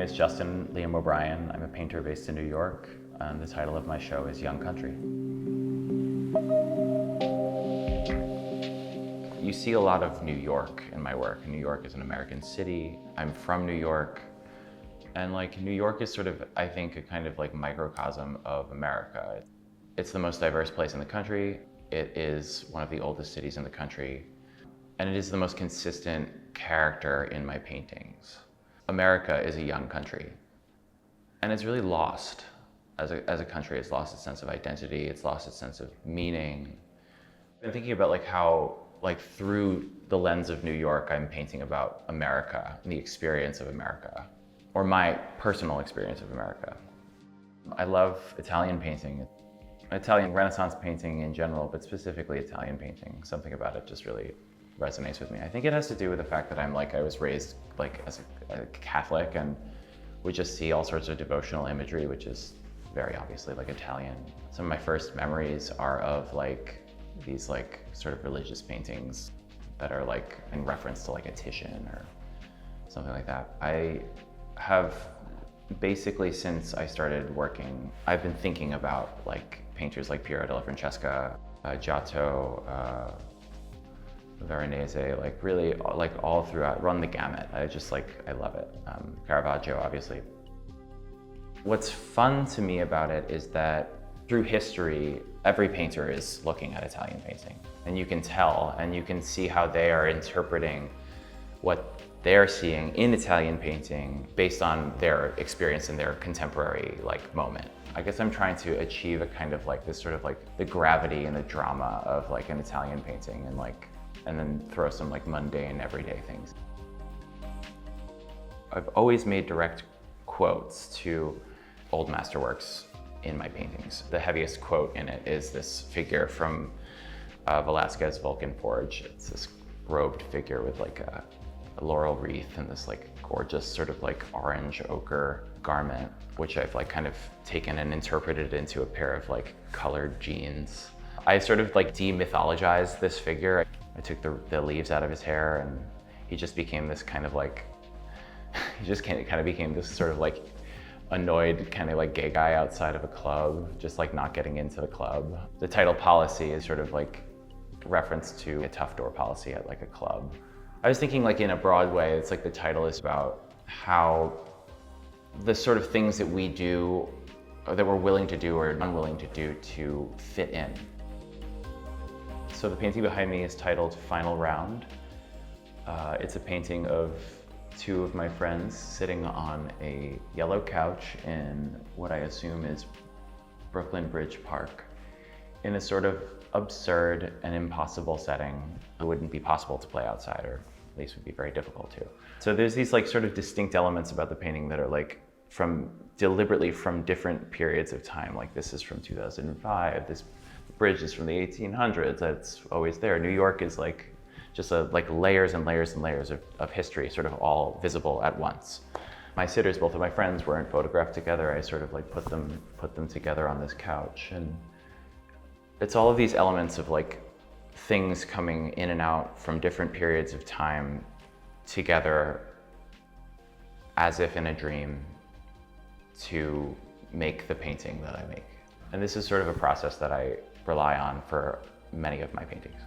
is Justin Liam O'Brien. I'm a painter based in New York, and the title of my show is Young Country. You see a lot of New York in my work. New York is an American city. I'm from New York. And New York is sort of, I think, a kind of microcosm of America. It's the most diverse place in the country. It is one of the oldest cities in the country. And it is the most consistent character in my paintings. America is a young country. And it's really lost as a country. It's lost its sense of identity. It's lost its sense of meaning. I've been thinking about how through the lens of New York, I'm painting about America and the experience of America, or my personal experience of America. I love Italian painting, Italian Renaissance painting in general, but specifically Italian painting. Something about it just really resonates with me. I think it has to do with the fact that I was raised as a Catholic and would just see all sorts of devotional imagery, which is very obviously Italian. Some of my first memories are of these sort of religious paintings that are in reference to a Titian or something like that. I have basically, since I started working, I've been thinking about painters like Piero della Francesca, Giotto, Veronese, really all throughout, run the gamut. I love it. Caravaggio, obviously. What's fun to me about it is that through history, every painter is looking at Italian painting. And you can tell, and you can see how they are interpreting what they're seeing in Italian painting based on their experience in their contemporary moment. I guess I'm trying to achieve a kind of this sort of the gravity and the drama of an Italian painting and then throw some mundane everyday things. I've always made direct quotes to old masterworks in my paintings. The heaviest quote in it is this figure from Velázquez Vulcan Forge. It's this robed figure with a laurel wreath and this gorgeous sort of orange ochre garment, which I've kind of taken and interpreted into a pair of colored jeans. I sort of demythologized this figure. I took the leaves out of his hair and he just became this kind of he just kind of became this sort of annoyed kind of gay guy outside of a club, just not getting into the club. The title Policy is sort of reference to a tough door policy at a club. I was thinking in a broad way, it's the title is about how the sort of things that we do, or that we're willing to do or unwilling to do to fit in. So the painting behind me is titled Final Round. It's a painting of two of my friends sitting on a yellow couch in what I assume is Brooklyn Bridge Park in a sort of absurd and impossible setting. It wouldn't be possible to play outside, or at least would be very difficult to. So there's these sort of distinct elements about the painting that are deliberately from different periods of time. This is from 2005, this bridge is from the 1800s, that's always there. New York is just layers and layers and layers of history, sort of all visible at once. My sitters, both of my friends, weren't photographed together. I sort of put them together on this couch. And it's all of these elements of things coming in and out from different periods of time together as if in a dream to make the painting that I make. And this is sort of a process that I rely on for many of my paintings.